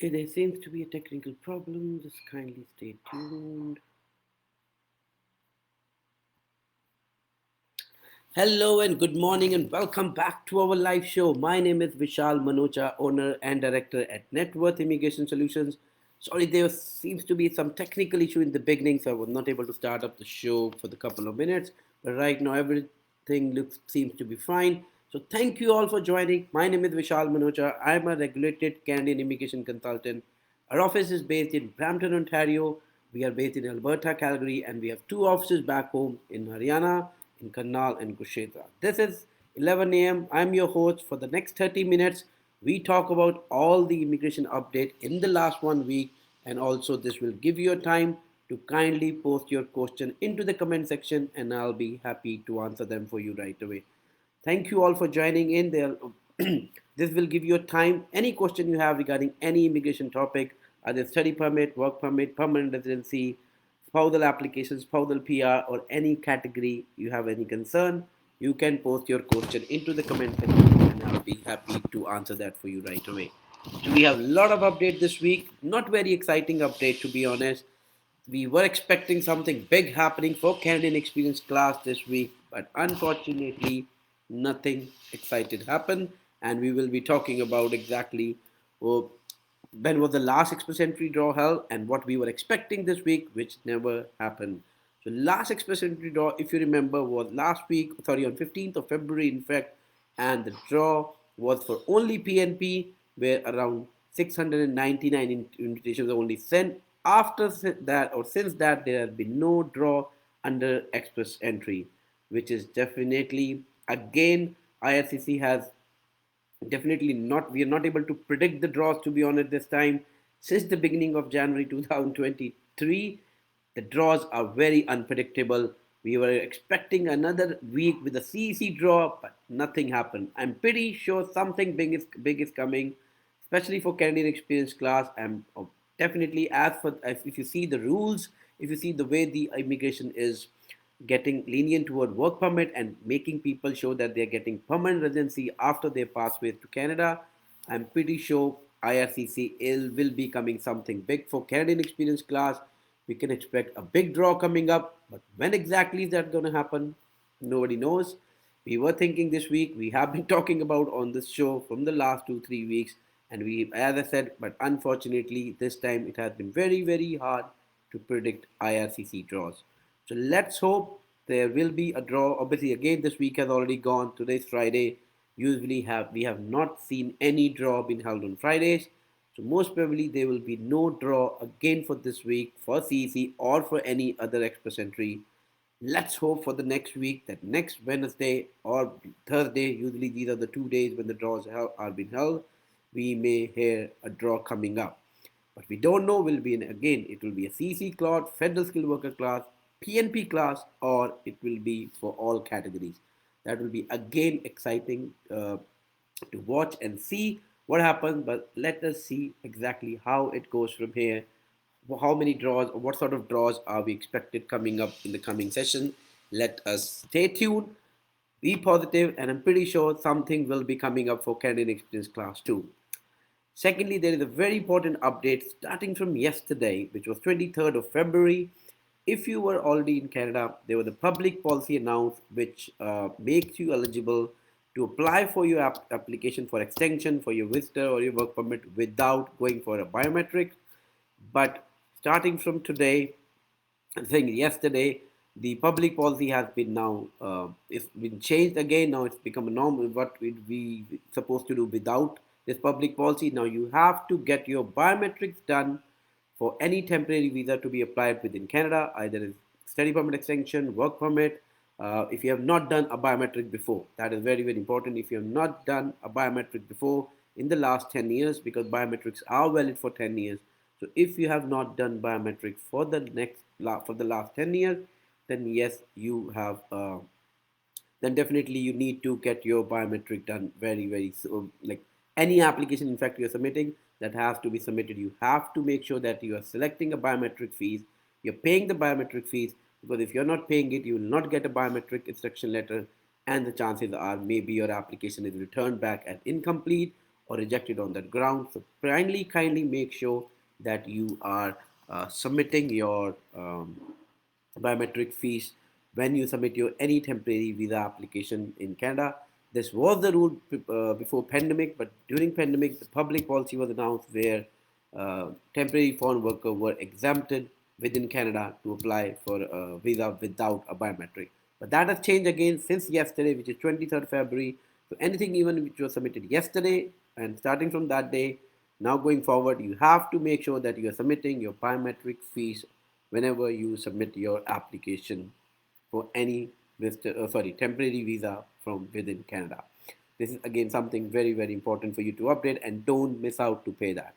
Okay, there seems to be a technical problem. Just kindly stay tuned. Hello and good morning and welcome back to our live show. My name is Vishal Manocha, owner and director at Net Worth Immigration Solutions. Sorry, there seems to be some technical issue in the beginning, so I was not able to start up the show for the couple of minutes. But right now, everything looks seems to be fine. So thank you all for joining. My name is Vishal Manocha. I'm a regulated Canadian immigration consultant. Our office is based in Brampton, Ontario. We are based in Alberta, Calgary, and we have two offices back home in Haryana, in Karnal, and Kurukshetra. This is 11 a.m. I'm your host. For the next 30 minutes, we talk about all the immigration update in the last 1 week, and also this will give you a time to kindly post your question into the comment section, and I'll be happy to answer them for you right away. Thank you all for joining in. There, this will give you a time. Any question you have regarding any immigration topic, either study permit, work permit, permanent residency, spousal applications, spousal PR, or any category you have any concern, you can post your question into the comment section, and I'll be happy to answer that for you right away. So we have a lot of update this week. Not very exciting update to be honest. We were expecting something big happening for Canadian Experience class this week, but unfortunately, nothing excited happened. And we will be talking about exactly uh, when was the last Express Entry draw held and what we were expecting this week, which never happened. So last Express Entry draw, if you remember, was last week, sorry, on 15th of February, in fact, and the draw was for only PNP, where around 699 invitations were only sent. After that, or since that, there has been no draw under Express Entry, which is definitely again IRCC has definitely not, we are not able to predict the draws to be honest this time. Since the beginning of January 2023, the draws are very unpredictable. We were expecting another week with a CEC draw, but nothing happened. I'm pretty sure something big is coming, especially for Canadian experience class. And definitely, as for if you see the rules, if you see the way the immigration is getting lenient toward work permit and making people show that they're getting permanent residency after their pathways to Canada, I'm pretty sure IRCC will be coming something big for Canadian experience class. We can expect a big draw coming up, but when exactly is that going to happen? Nobody knows. We were thinking this week, we have been talking about on this show from the last 2 3 weeks, and we, as I said, but unfortunately, this time it has been very hard to predict IRCC draws. So let's hope there will be a draw. Obviously, again, this week has already gone. Today's Friday. Usually, we have not seen any draw being held on Fridays. So most probably there will be no draw again for this week for CEC or for any other express entry. Let's hope for the next week that next Wednesday or Thursday, usually these are the 2 days when the draws are being held, we may hear a draw coming up. But we don't know will be again it will be a CC class, federal skilled worker class, PNP class, or it will be for all categories. That will be again exciting to watch and see what happens. But let us see exactly how it goes from here. How many draws or what sort of draws are we expected coming up in the coming session? Let us stay tuned, be positive, and I'm pretty sure something will be coming up for Canadian Experience Class 2. Secondly, there is a very important update starting from yesterday, which was 23rd of February. If you were already in Canada, there was a public policy announced which makes you eligible to apply for your application for extension for your visitor or your work permit without going for a biometric. But starting from today, I think yesterday, the public policy has been now it's been changed again. Now it's become a norm. What we supposed to do without this public policy? Now you have to get your biometrics done for any temporary visa to be applied within Canada, either as study permit extension, work permit. If you have not done a biometric before, that is very important. If you have not done a biometric before in the last 10 years, because biometrics are valid for 10 years, so if you have not done biometrics for the last 10 years, then yes, you have. Then definitely you need to get your biometric done very so. Like any application, in fact, you're submitting that has to be submitted. You have to make sure that you are selecting a biometric fees. You're paying the biometric fees because if you're not paying it, you will not get a biometric instruction letter, and the chances are maybe your application is returned back as incomplete or rejected on that ground. So kindly make sure that you are submitting your biometric fees when you submit your any temporary visa application in Canada. This was the rule before pandemic, but during pandemic, the public policy was announced where temporary foreign workers were exempted within Canada to apply for a visa without a biometric. But that has changed again since yesterday, which is 23rd February. So anything even which was submitted yesterday and starting from that day, now going forward, you have to make sure that you are submitting your biometric fees whenever you submit your application for any temporary visa from within Canada. This is again something very important for you to update and don't miss out to pay that.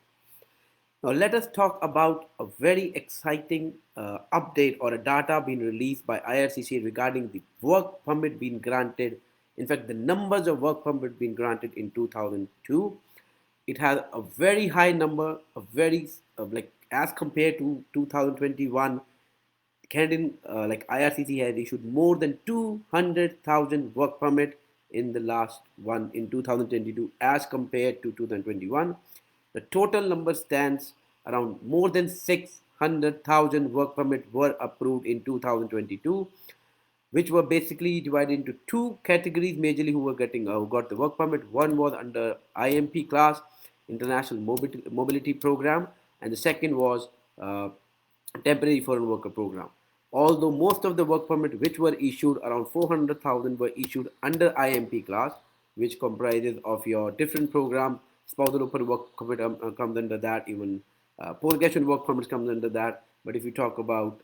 Now let us talk about a very exciting update or a data being released by IRCC regarding the work permit being granted. In fact, the numbers of work permit being granted in 2002, it has a very high number, a very like as compared to 2021. Canadian like IRCC has issued more than 200,000 work permit in the last one in 2022 as compared to 2021. The total number stands around more than 600,000 work permit were approved in 2022, which were basically divided into two categories majorly who were getting who got the work permit. One was under IMP class, International Mobility Program, and the second was temporary foreign worker program. Although most of the work permit which were issued, around 400,000 were issued under IMP class, which comprises of your different program. Spousal open work permit comes under that, even post-graduate work permits comes under that. But if you talk about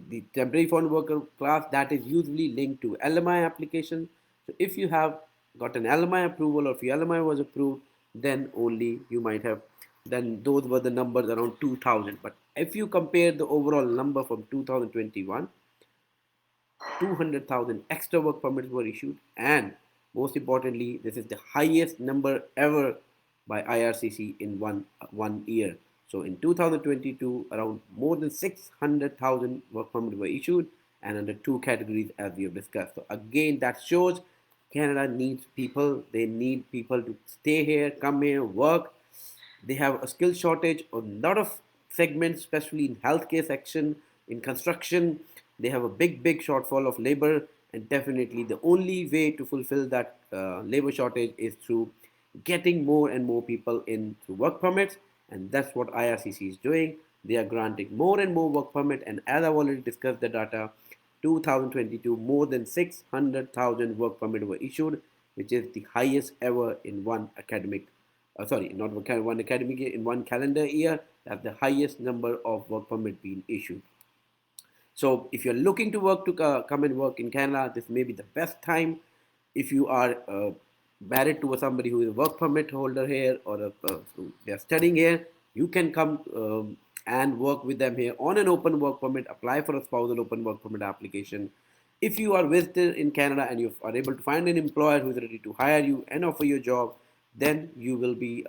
the temporary foreign worker class, that is usually linked to LMI application. So if you have got an LMI approval or if your LMI was approved, then only you might have, then those were the numbers around 2000. But if you compare the overall number from 2021, 200,000 extra work permits were issued, and most importantly, this is the highest number ever by IRCC in one year. So in 2022, around more than 600,000 work permits were issued, and under two categories as we have discussed. So again, that shows Canada needs people. They need people to stay here, come here, work. They have a skill shortage on a lot of segments, especially in healthcare section, in construction. They have a big shortfall of labor, and definitely the only way to fulfill that labor shortage is through getting more and more people in through work permits, and that's what IRCC is doing. They are granting more and more work permit, and as I've already discussed the data, 2022 more than 600,000 work permit were issued, which is the highest ever in one academic not one academic year, in one calendar year. That's the highest number of work permit being issued. So if you're looking to work to come and work in Canada, this may be the best time. If you are married to somebody who is a work permit holder here, or they are studying here, you can come and work with them here on an open work permit. Apply for a spousal open work permit application. If you are visitor in Canada and you are able to find an employer who is ready to hire you and offer you a job, then you will be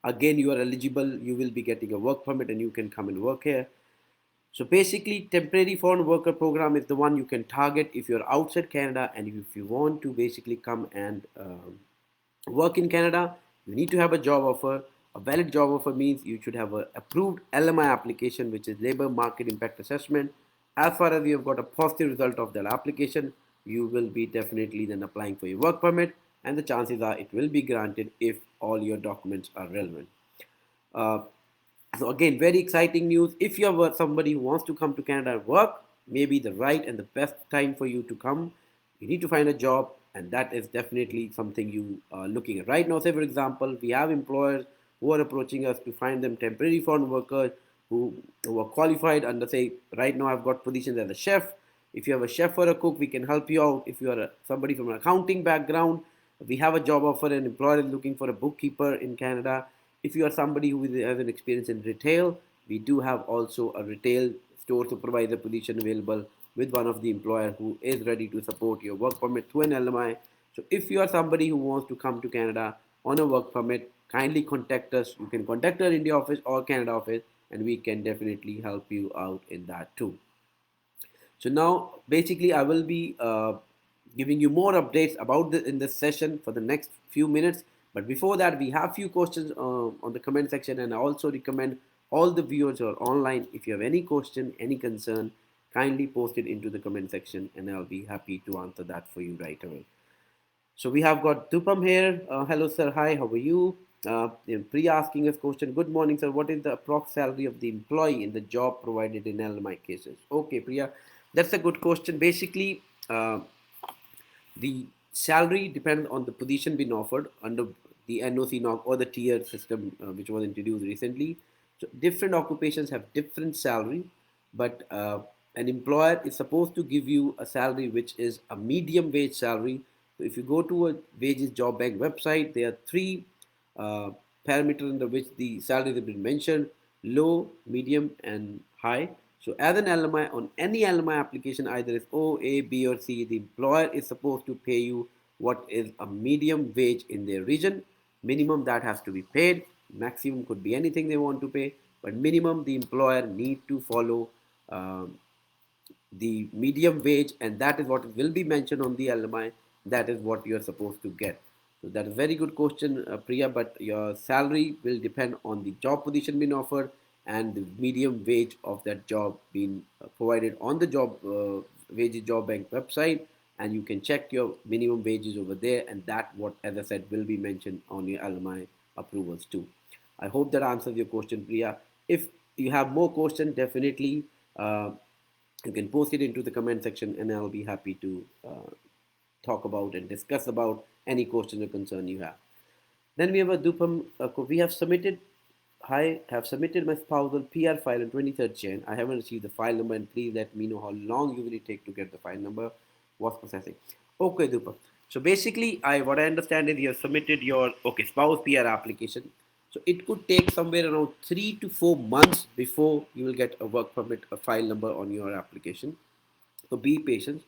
again you are eligible. You will be getting a work permit and you can come and work here. So basically, temporary foreign worker program is the one you can target if you're outside Canada, and if you want to basically come and work in Canada, you need to have a job offer. A valid job offer means you should have an approved LMI application, which is Labor Market Impact Assessment. As far as you have got a positive result of that application, you will be definitely then applying for your work permit, and the chances are it will be granted if all your documents are relevant. Uh, so again, very exciting news. If you're somebody who wants to come to Canada and work, maybe the right and the best time for you to come. You need to find a job, and that is definitely something you are looking at. Right now, say for example, we have employers who are approaching us to find them temporary foreign workers who are qualified under, say, right now I've got positions as a chef. If you have a chef or a cook, we can help you out. If you are somebody from an accounting background, we have a job offer. An employer is looking for a bookkeeper in Canada. If you are somebody who has an experience in retail, we do have also a retail store supervisor position available with one of the employer who is ready to support your work permit through an LMI. So if you are somebody who wants to come to Canada on a work permit, kindly contact us. You can contact our India office or Canada office, and we can definitely help you out in that too. So now basically I will be giving you more updates about in this session for the next few minutes. But before that, we have few questions on the comment section, and I also recommend all the viewers who are online, if you have any question, any concern, kindly post it into the comment section, and I'll be happy to answer that for you right away. So we have got Dupam here. Hello, sir. Hi, how are you? Priya asking us question. Good morning, sir. What is the approx salary of the employee in the job provided in LMI cases? Okay, Priya, that's a good question. Basically, the salary depends on the position being offered under the NOC knock or the tier system which was introduced recently. So different occupations have different salary, but an employer is supposed to give you a salary which is a medium wage salary. So if you go to a wages job bank website, there are three uh, parameters under which the salaries have been mentioned: low, medium, and high. So as an LMI, on any LMI application, either it's O, A, B, or C, the employer is supposed to pay you what is a medium wage in their region. Minimum that has to be paid. Maximum could be anything they want to pay, but minimum the employer need to follow the medium wage, and that is what will be mentioned on the LMI. That is what you are supposed to get. So that is a very good question, Priya. But your salary will depend on the job position being offered and the medium wage of that job being provided on the wages job bank website, and you can check your minimum wages over there, and that what, as I said, will be mentioned on your LMI approvals too. I hope that answers your question, Priya. If you have more questions, definitely. You can post it into the comment section, and I'll be happy to talk about and discuss about any question or concern you have. Then we have a Dupam. We have submitted. I have submitted my spousal PR file on 23rd Jan. I haven't received the file number, and please let me know how long you will take to get the file number. What's processing? Okay, Dupam. So basically, what I understand is you have submitted your spouse PR application. So it could take somewhere around 3 to 4 months before you will get a work permit, a file number on your application. So be patient.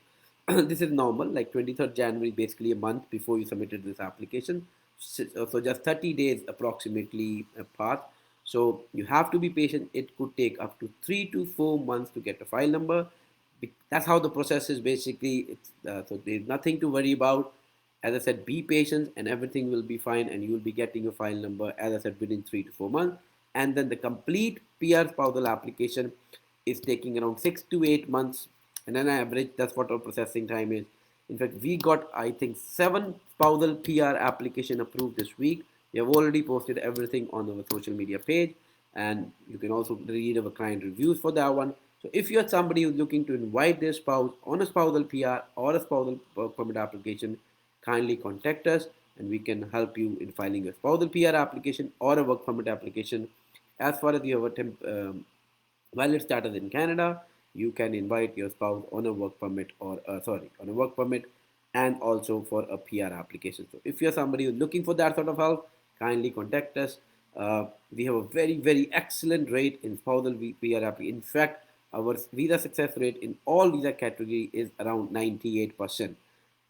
This is normal, like 23rd January, basically a month before you submitted this application. So just 30 days approximately apart. So you have to be patient. It could take up to 3 to 4 months to get a file number. That's how the process is basically. So there's nothing to worry about. As I said, be patient and everything will be fine, and you will be getting a file number, as I said, within 3 to 4 months. And then the complete PR spousal application is taking around 6 to 8 months, and on average, that's what our processing time is. In fact, we got, I think, 7 spousal PR application approved this week. We have already posted everything on our social media page, and you can also read our client reviews for that one. So if you're somebody who's looking to invite their spouse on a spousal PR or a spousal permit application, kindly contact us, and we can help you in filing a spousal PR application or a work permit application. As far as you have a valid status in Canada, you can invite your spouse on a work permit on a work permit, and also for a PR application. So if you're somebody who's looking for that sort of help, kindly contact us. We have a very excellent rate in spousal PR application. In fact, our visa success rate in all visa category is around 98%.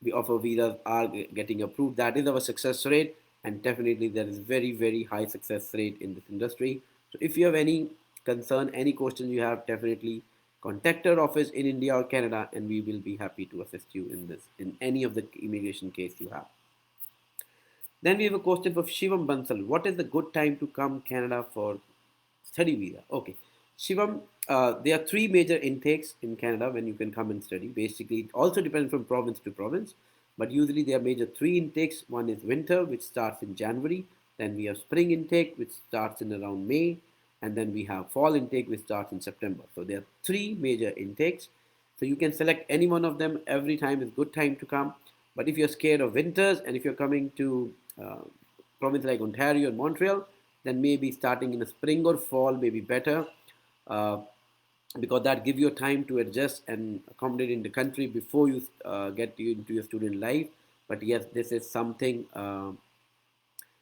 We offer visas are getting approved. That is our success rate, and definitely there is very high success rate in this industry. So if you have any concern, any question you have, definitely contact our office in India or Canada, and we will be happy to assist you in this, in any of the immigration case you have. Then we have a question for Shivam Bansal. What is the good time to come Canada for study visa? Okay, Shivam, there are three major intakes in Canada when you can come and study. Basically, it also depends from province to province, but usually there are major three intakes. One is winter, which starts in January. Then we have spring intake, which starts in around May, and then we have fall intake, which starts in September. So there are three major intakes. So you can select any one of them. Every time is good time to come. But if you're scared of winters, and if you're coming to province like Ontario and Montreal, then maybe starting in the spring or fall may be better, uh, because that give you time to adjust and accommodate in the country before you get into your student life. But yes, this is something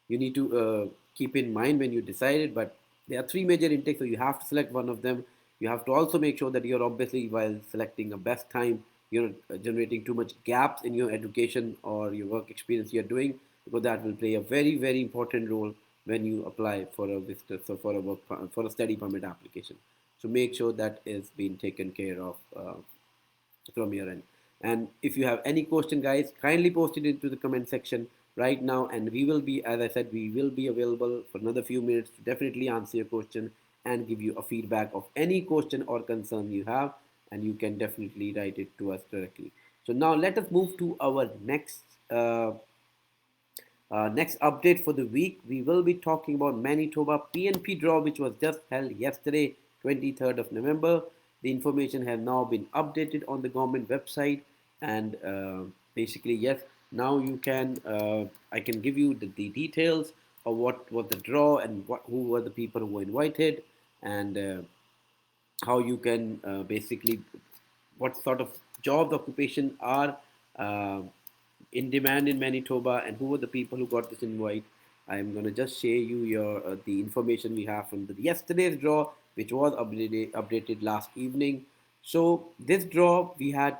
you need to keep in mind when you decide it. But there are three major intakes, so you have to select one of them. You have to also make sure that you're obviously, while selecting a best time, you're not generating too much gaps in your education or your work experience you're doing, because that will play a very important role when you apply for a visitor, so for a for a study permit application. So make sure that is being taken care of from your end. And if you have any question, guys, kindly post it into the comment section. right now, and we will be, as I said, we will be available for another few minutes to definitely answer your question and give you a feedback of any question or concern you have, and you can definitely write it to us directly. So now let us move to our next update for the week. We will be talking about Manitoba PNP draw, which was just held yesterday, 23rd of November. The information has now been updated on the government website, and basically, yes, now you can. I can give you the details of what was the draw and who were the people who were invited, and how you can basically what sort of jobs occupation are uh, in demand in Manitoba and who were the people who got this invite. I'm going to just share you your the information we have from the yesterday's draw, which was updated last evening. So this draw we had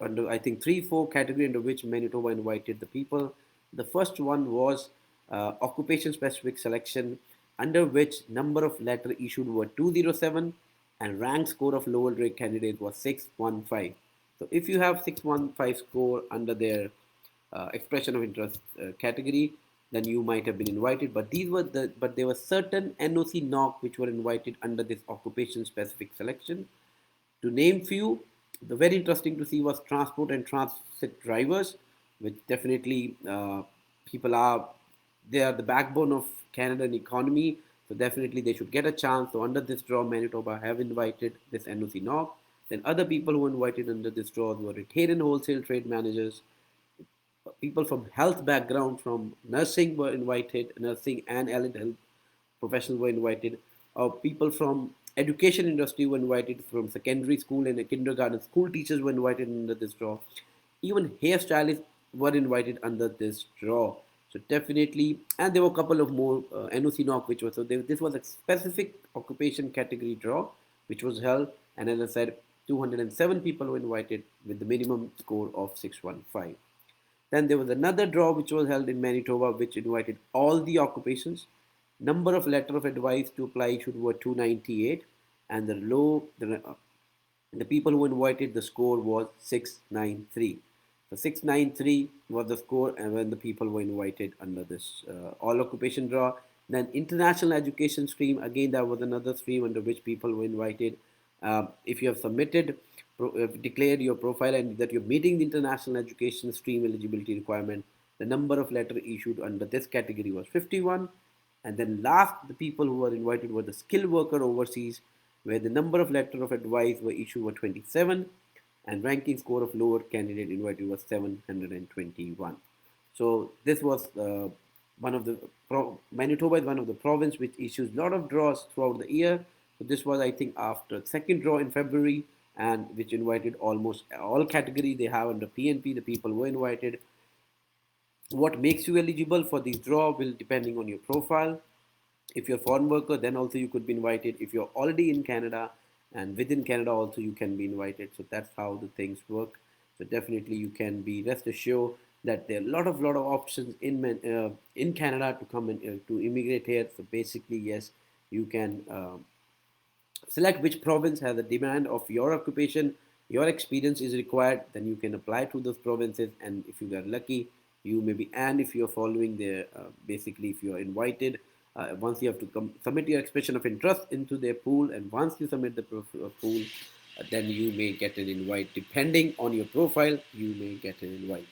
under I think 3-4 category under which Manitoba invited the people. The first one was occupation specific selection, under which number of letter issued were 207 and rank score of lower grade candidate was 615. So if you have 615 score under their expression of interest category, then you might have been invited. But there were certain NOC knock which were invited under this occupation specific selection. To name few, the very interesting to see was transport and transit drivers, which definitely people are they are the backbone of Canadian economy. So definitely they should get a chance. So under this draw, Manitoba have invited this NOC NOC. Then other people who invited under this draw were retail and wholesale trade managers, people from health background, from nursing were invited, nursing and allied health professionals were invited. People from education industry were invited, from secondary school and kindergarten school teachers were invited under this draw. Even hairstylists were invited under this draw. So definitely, and there were a couple of more NOC knock which was this was a specific occupation category draw which was held, and as I said, 207 people were invited with the minimum score of 615. Then there was another draw which was held in Manitoba, which invited all the occupations. Number of letter of advice to apply issued were 298, and the people who invited the score was 693. So 693 was the score, and when the people were invited under this all occupation draw. Then international education stream, again that was another stream under which people were invited. If you have declared your profile and that you're meeting the international education stream eligibility requirement, the number of letter issued under this category was 51. And then last, the people who were invited were the skilled worker overseas, where the number of letter of advice were issued were 27, and ranking score of lower candidate invited was 721. So this was one of the Manitoba is one of the province which issues a lot of draws throughout the year. So this was, I think, after second draw in February, and which invited almost all category they have under PNP. The people were invited. What makes you eligible for this draw will depending on your profile. If you're a foreign worker, then also you could be invited. If you're already in Canada and within Canada also you can be invited. So that's how the things work. So definitely you can be rest assured that there are a lot of options in Canada to come and to immigrate here. So basically, yes, you can select which province has a demand of your occupation, your experience is required, then you can apply to those provinces. And if you are lucky, you may be, and if you're following the basically if you're invited, once you have to submit your expression of interest into their pool, and once you submit the pool, then you may get an invite. Depending on your profile, you may get an invite.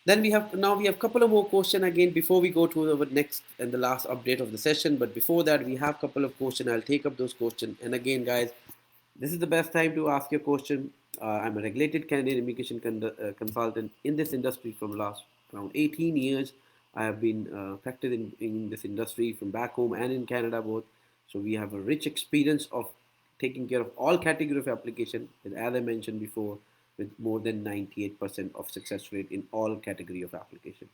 Then we have a couple of more questions again before we go to our next and the last update of the session. But before that, we have a couple of questions. I'll take up those questions. And again, guys, this is the best time to ask your question. I'm a regulated Canadian immigration consultant in this industry from last around 18 years. I have been practiced in this industry from back home and in Canada both. So we have a rich experience of taking care of all category of application. And as I mentioned before, with more than 98% of success rate in all category of application.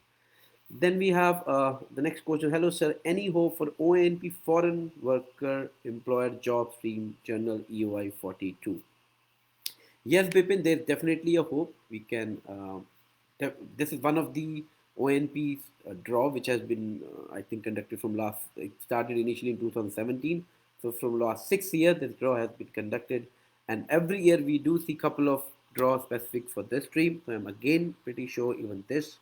Then we have the next question. Hello, sir. Any hope for ONP Foreign Worker Employer Job Stream Journal EOI 42? Yes, Bipin, there's definitely a hope. We can. This is one of the ONP's draw, which has been, I think, conducted from last. It started initially in 2017. So from last 6 years, this draw has been conducted, and every year we do see couple of draw specific for this stream. So I'm again pretty sure even this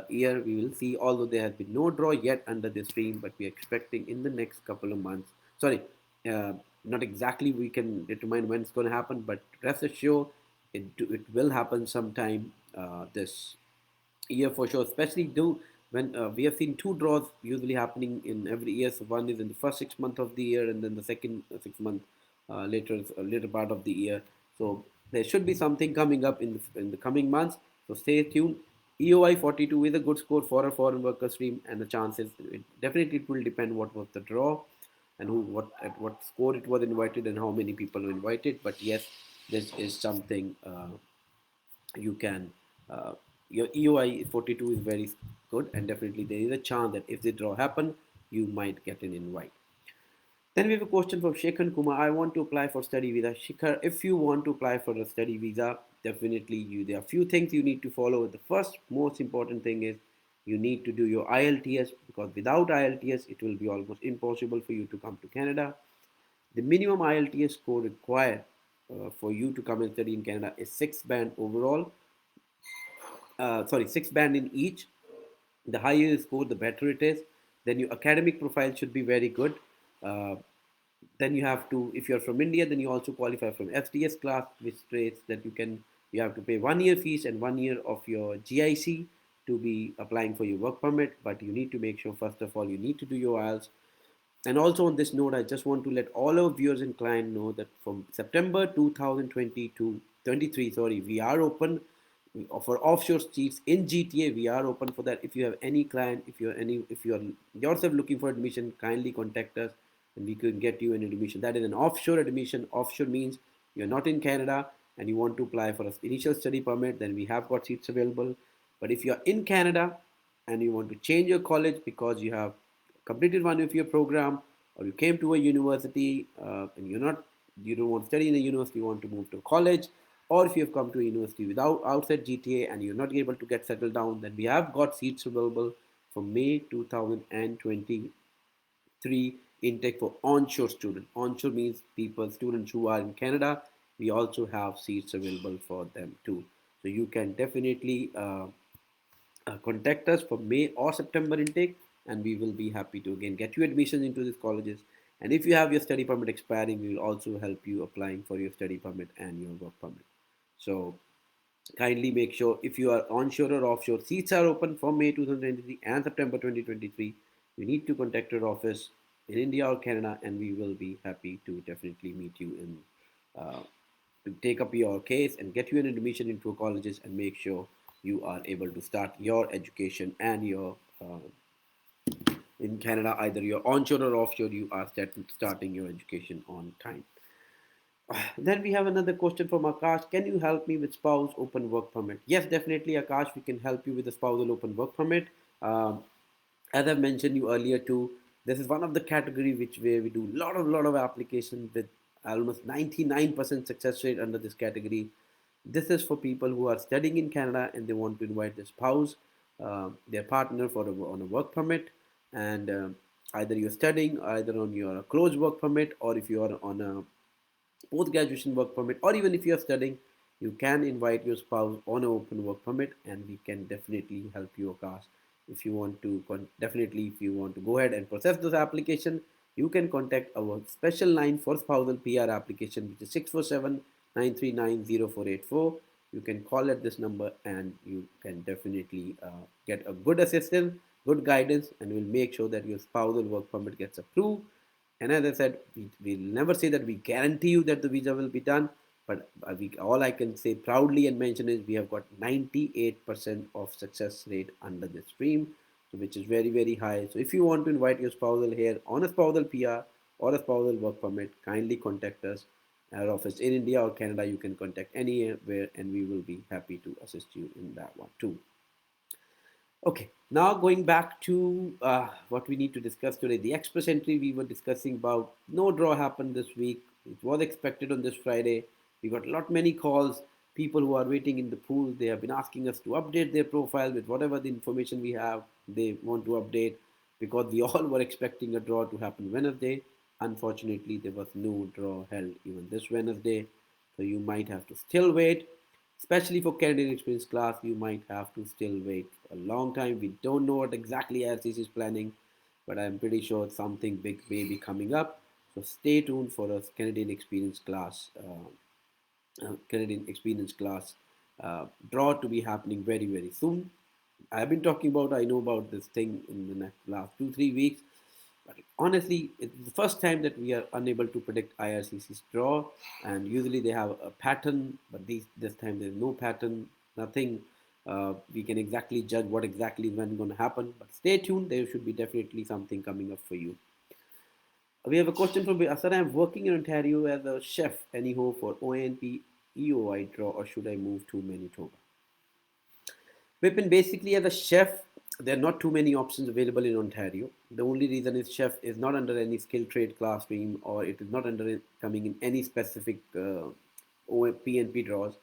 year we will see, although there has been no draw yet under this stream, but we are expecting in the next couple of months. Sorry, uh, not exactly we can determine when it's going to happen, but rest assured it will happen sometime this year for sure. Especially do when we have seen two draws usually happening in every year. So one is in the first 6 months of the year, and then the second 6 month later part of the year. So there should be something coming up in the coming months. So stay tuned. EOI 42 is a good score for a foreign worker stream, and the chances definitely it will depend what was the draw and who what at what score it was invited and how many people were invited. But yes, this is something you can your EOI 42 is very good, and definitely there is a chance that if the draw happen, you might get an invite. Then we have a question from Shekhar Kumar. I want to apply for study visa. Shikhar, if you want to apply for a study visa, definitely there are few things you need to follow. The first most important thing is you need to do your IELTS, because without IELTS it will be almost impossible for you to come to Canada. The minimum IELTS score required for you to come and study in Canada is 6 band overall. Sorry, 6 band in each. The higher you score, the better it is. Then your academic profile should be very good. Uh, then you have to, if you're from India, then you also qualify from FDS class, which states that you have to pay 1 year fees and 1 year of your GIC to be applying for your work permit. But you need to make sure, first of all, you need to do your IELTS. And also on this note, I just want to let all our viewers and clients know that from September 2022, 23, sorry, we are open for offshore seats in GTA. We are open for that. If you have any client, if you are yourself looking for admission, kindly contact us and we can get you an admission. That is an offshore admission. Offshore means you're not in Canada and you want to apply for an initial study permit, then we have got seats available. But if you're in Canada and you want to change your college because you have completed one of your program, or you came to a university and you don't want to study in a university, you want to move to college, or if you have come to a university without outside GTA and you're not able to get settled down, then we have got seats available for May 2023 intake for onshore students. Onshore means students who are in Canada. We also have seats available for them too. So you can definitely contact us for May or September intake, and we will be happy to again get you admissions into these colleges. And if you have your study permit expiring, we will also help you applying for your study permit and your work permit. So kindly make sure, if you are onshore or offshore, seats are open for May 2023 and September 2023. You need to contact your office in India or Canada, and we will be happy to definitely meet you in uh, to take up your case and get you an admission into colleges and make sure you are able to start your education and your in Canada, either you're onshore or offshore, you are starting your education on time. Then we have another question from Akash. Can you help me with spouse open work permit? Yes, definitely, Akash. We can help you with the spousal open work permit. As I mentioned you earlier too, this is one of the category which where we do lot of application with almost 99% success rate under this category. This is for people who are studying in Canada and they want to invite their spouse, their partner on a work permit, and either you're studying either on your closed work permit, or if you are on a post graduation work permit, or even if you are studying, you can invite your spouse on an open work permit, and we can definitely help you, Akash. If you want to definitely, if you want to go ahead and process this application, you can contact our special line for spousal PR application, which is 647-939-0484. You can call at this number and you can definitely get a good assistance, good guidance, and we'll make sure that your spousal work permit gets approved. And as I said, we'll never say that we guarantee you that the visa will be done, but all I can say proudly and mention is we have got 98% of success rate under this stream, so which is very, very high. So if you want to invite your spousal here on a spousal PR or a spousal work permit, kindly contact us. Our office in India or Canada, you can contact anywhere and we will be happy to assist you in that one too. Okay, now going back to what we need to discuss today. The express entry we were discussing about, no draw happened this week. It was expected on this Friday. We got a lot many calls. People who are waiting in the pool, they have been asking us to update their profile with whatever the information we have. They want to update because we all were expecting a draw to happen Wednesday. Unfortunately, there was no draw held even this Wednesday. So you might have to still wait. Especially for Canadian experience class, you might have to still wait a long time. We don't know what exactly IRCC is planning, but I'm pretty sure something big may be coming up. So stay tuned for a Canadian experience class draw to be happening very very soon. I've been talking about, I know about this thing in the last 2 3 weeks, but honestly, it's the first time that we are unable to predict IRCC's draw. And usually they have a pattern, but this time there's no pattern, nothing. We can exactly judge what exactly when going to happen. But stay tuned. There should be definitely something coming up for you. We have a question from Asar. I'm working in Ontario as a chef. Any hope for ONP EOI draw, or should I move to Manitoba? Vipin, basically as a chef, there are not too many options available in Ontario. The only reason is chef is not under any skilled trade class stream, or it is not under coming in any specific PNP draws.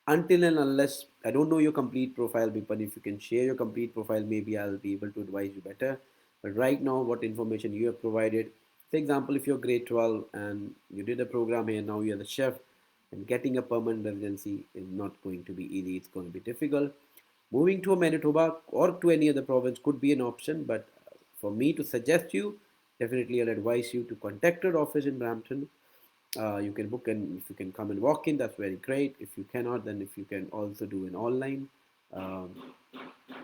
Until and unless I don't know your complete profile, Vipin, if you can share your complete profile, maybe I'll be able to advise you better. But right now, what information you have provided, for example, if you're grade 12 and you did a program here, now you're the chef, and getting a permanent residency is not going to be easy. It's going to be difficult. Moving to a Manitoba or to any other province could be an option, but for me to suggest you, definitely I'll advise you to contact your office in Brampton. You can book, and if you can come and walk in, that's very great. If you cannot, then if you can also do an online, um,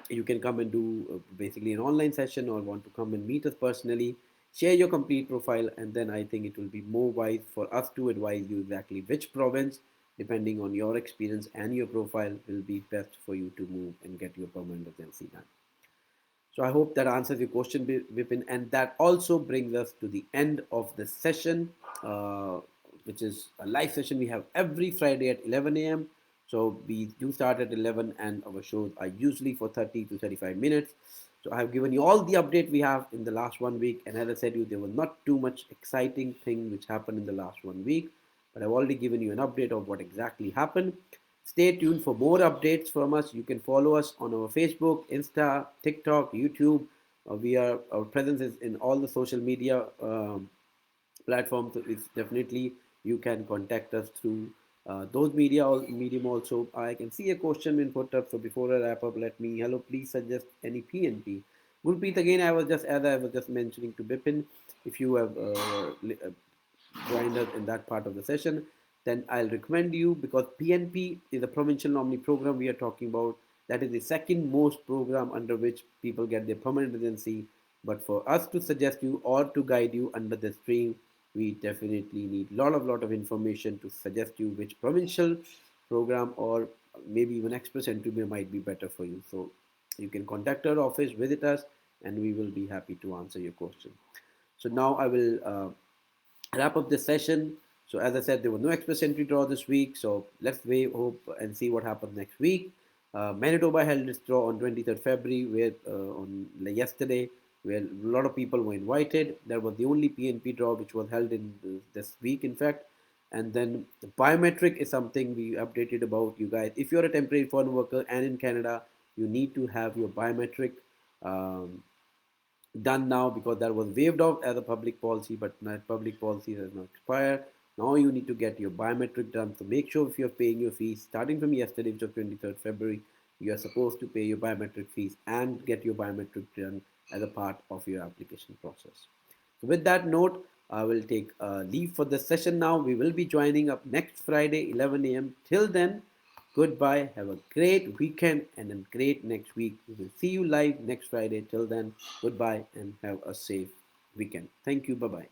you can come and do basically an online session, or want to come and meet us personally. Share your complete profile, and then I think it will be more wise for us to advise you exactly which province, depending on your experience and your profile, will be best for you to move and get your permanent residency done. So I hope that answers your question, Vipin. And that also brings us to the end of the session, uh, which is a live session we have every Friday at 11 a.m. So we do start at 11, and our shows are usually for 30 to 35 minutes. So I have given you all the update we have in the last 1 week. And as I said, there was not too much exciting thing which happened in the last 1 week, but I've already given you an update of what exactly happened. Stay tuned for more updates from us. You can follow us on our Facebook, Insta, TikTok, YouTube. Our presence is in all the social media platforms. So it's definitely, you can contact us through those medium also. I can see a question been put up. So before I wrap up, let me hello. Please suggest any PNP. Gurpreet, again, I was just mentioning to Bipin, if you have joined us in that part of the session, then I'll recommend you, because PNP is a provincial nominee program we are talking about. That is the second most program under which people get their permanent residency. But for us to suggest you or to guide you under the stream, we definitely need lot of information to suggest you which provincial program, or maybe even express entry might be better for you. So you can contact our office, visit us, and we will be happy to answer your question. So now I will wrap up this session. So as I said, there was no express entry draw this week. So let's wait, hope, and see what happens next week. Manitoba held its draw on 23rd February, where on yesterday, where a lot of people were invited. That was the only PNP draw which was held in this week, in fact. And then the biometric is something we updated about you guys. If you're a temporary foreign worker and in Canada, you need to have your biometric um, done now, because that was waived off as a public policy, but that public policy has now expired. Now you need to get your biometric done. So make sure, if you're paying your fees starting from yesterday, which was 23rd February, you are supposed to pay your biometric fees and get your biometric done as a part of your application process. So with that note, I will take leave for the session now. We will be joining up next Friday, 11 a.m. Till then, goodbye. Have a great weekend and a great next week. We will see you live next Friday. Till then, goodbye and have a safe weekend. Thank you. Bye bye.